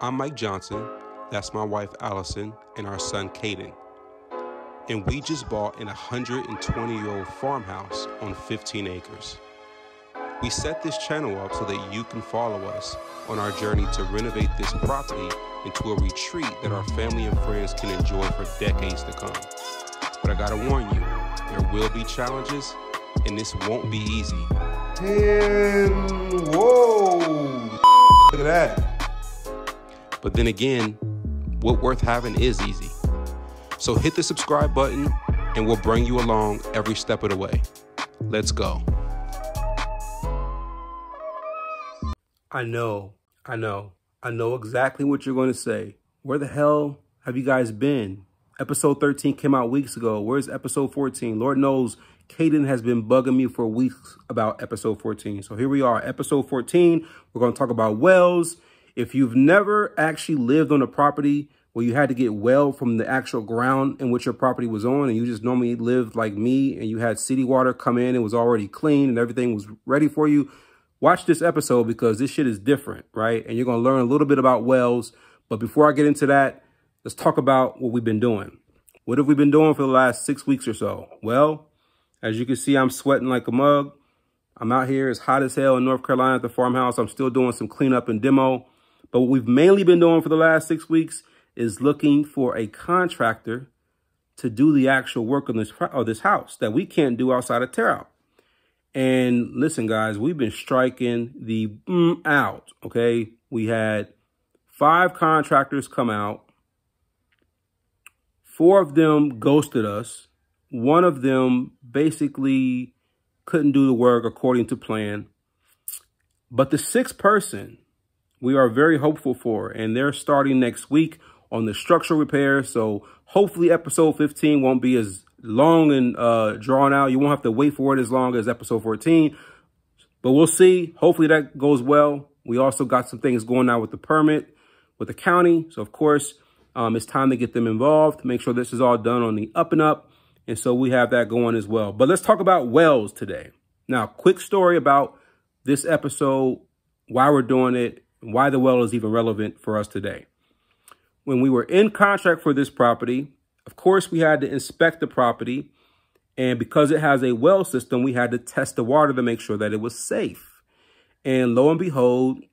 I'm Mike Johnson, that's my wife Allison, and our son Caden. And we just bought an 120-year-old farmhouse on 15 acres. We set this channel up so that you can follow us on our journey to renovate this property into a retreat that our family and friends can enjoy for decades to come. But I gotta warn you, there will be challenges, and this won't be easy. And whoa, look at that. But then again, what worth having is easy. So hit the subscribe button and we'll bring you along every step of the way. Let's go. I know exactly what you're going to say. Where the hell have you guys been? Episode 13 came out weeks ago. Where's episode 14? Lord knows Caden has been bugging me for weeks about episode 14. So here we are, episode 14. We're going to talk about wells. If you've never actually lived on a property where you had to get well from the actual ground in which your property was on, and you just normally lived like me and you had city water come in and was already clean and everything was ready for you, watch this episode because this shit is different, right? And you're going to learn a little bit about wells. But before I get into that, let's talk about what we've been doing. What have we been doing for the last 6 weeks or so? Well, as you can see, I'm sweating like a mug. I'm out here. It's hot as hell in North Carolina at the farmhouse. I'm still doing some cleanup and demo. But what we've mainly been doing for the last 6 weeks is looking for a contractor to do the actual work on this house that we can't do outside of tear out. And listen, guys, we've been striking the out, okay? We had 5 contractors come out. 4 of them ghosted us. 1 of them basically couldn't do the work according to plan. But the 6th person we are very hopeful for, and they're starting next week on the structural repair. So hopefully episode 15 won't be as long and drawn out. You won't have to wait for it as long as episode 14, but we'll see. Hopefully that goes well. We also got some things going on with the permit with the county. So of course, it's time to get them involved, make sure this is all done on the up and up. And so we have that going as well. But let's talk about wells today. Now, quick story about this episode, why we're doing it, why the well is even relevant for us today. When we were in contract for this property, of course, we had to inspect the property. And because it has a well system, we had to test the water to make sure that it was safe. And lo and behold,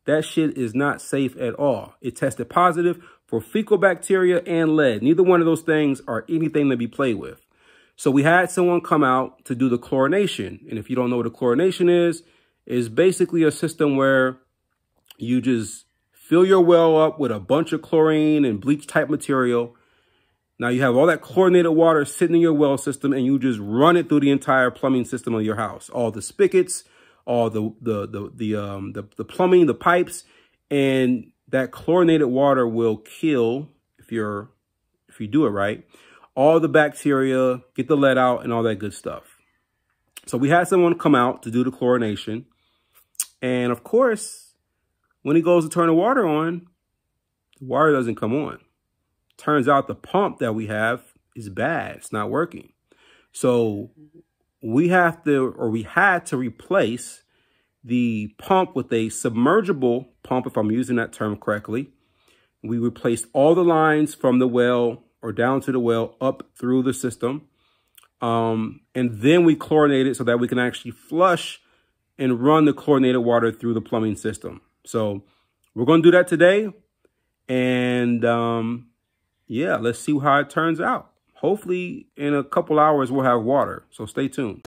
that shit is not safe at all. It tested positive for fecal bacteria and lead. Neither one of those things are anything to be played with. So we had someone come out to do the chlorination. And if you don't know what a chlorination is basically a system where you just fill your well up with a bunch of chlorine and bleach type material. Now you have all that chlorinated water sitting in your well system and you just run it through the entire plumbing system of your house. All the spigots, all the plumbing, the pipes, and that chlorinated water will kill, if you do it right, all the bacteria, get the lead out and all that good stuff. So we had someone come out to do the chlorination. And of course, when he goes to turn the water on, the water doesn't come on. Turns out the pump that we have is bad. It's not working. So we had to replace the pump with a submersible pump, if I'm using that term correctly. We replaced all the lines from the well or down to the well up through the system. And then we chlorinated so that we can actually flush and run the chlorinated water through the plumbing system. So we're going to do that today. And yeah, let's see how it turns out. Hopefully in a couple hours, we'll have water. So stay tuned.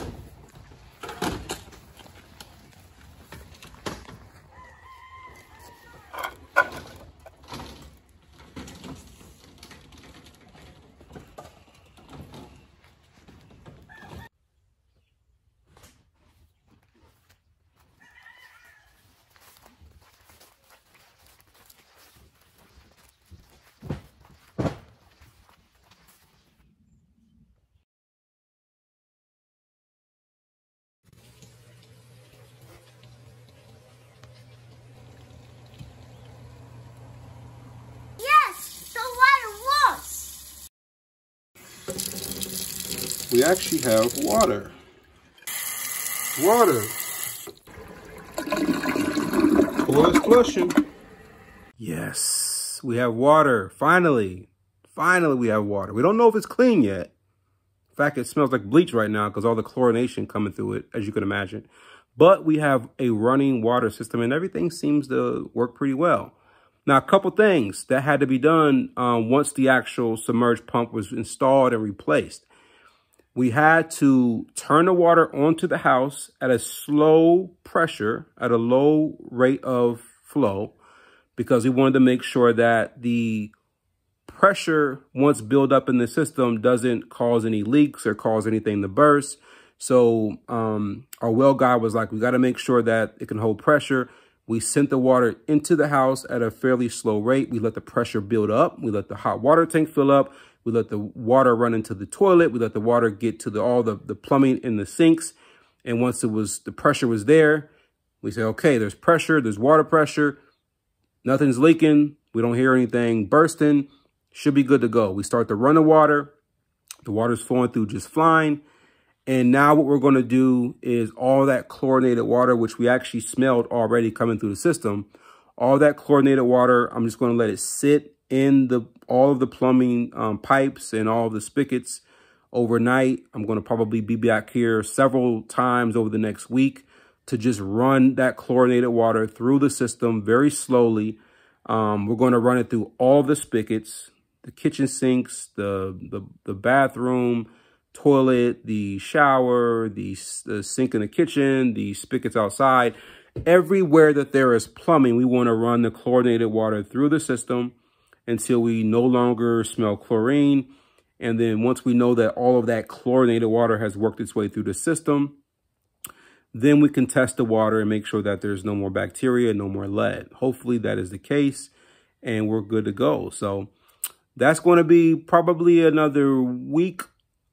We actually have water. Water. Well, it's flushing. Yes, we have water. Finally we have water. We don't know if it's clean yet. In fact, it smells like bleach right now because all the chlorination coming through it, as you can imagine. But we have a running water system and everything seems to work pretty well. Now, a couple things that had to be done once the actual submerged pump was installed and replaced. We had to turn the water onto the house at a slow pressure, at a low rate of flow, because we wanted to make sure that the pressure, once built up in the system, doesn't cause any leaks or cause anything to burst. So our well guy was like, we got to make sure that it can hold pressure. We sent the water into the house at a fairly slow rate. We let the pressure build up. We let the hot water tank fill up. We let the water run into the toilet. We let the water get to all the plumbing in the sinks. And once the pressure was there, we say, okay, there's pressure, there's water pressure. Nothing's leaking. We don't hear anything bursting. Should be good to go. We start to run the water. The water's flowing through just fine. And now what we're going to do is all that chlorinated water, which we actually smelled already coming through the system, all that chlorinated water, I'm just going to let it sit in all of the plumbing pipes and all of the spigots overnight. I'm going to probably be back here several times over the next week to just run that chlorinated water through the system very slowly. We're going to run it through all the spigots, the kitchen sinks, the bathroom, toilet, the shower, the sink in the kitchen, the spigots outside. Everywhere that there is plumbing, we want to run the chlorinated water through the system until we no longer smell chlorine. And then once we know that all of that chlorinated water has worked its way through the system, then we can test the water and make sure that there's no more bacteria, no more lead. Hopefully that is the case and we're good to go. So that's going to be probably another week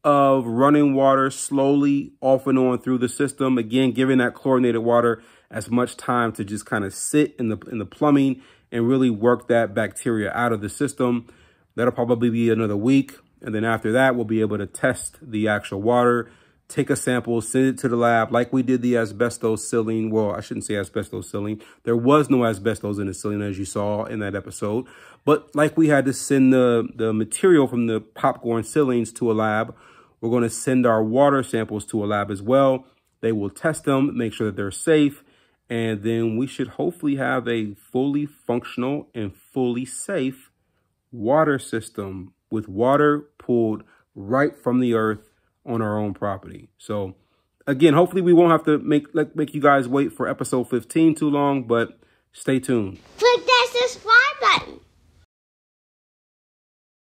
of running water slowly off and on through the system. Again, giving that chlorinated water as much time to just kind of sit in the plumbing and really work that bacteria out of the system. That'll probably be another week. And then after that, we'll be able to test the actual water, take a sample, send it to the lab like we did the asbestos sealing. Well, I shouldn't say asbestos sealing. There was no asbestos in the sealing, as you saw in that episode. But like we had to send the material from the popcorn sealings to a lab, we're going to send our water samples to a lab as well. They will test them, make sure that they're safe. And then we should hopefully have a fully functional and fully safe water system with water pulled right from the earth on our own property. So again, hopefully we won't have to make you guys wait for episode 15 too long, but stay tuned. Click that subscribe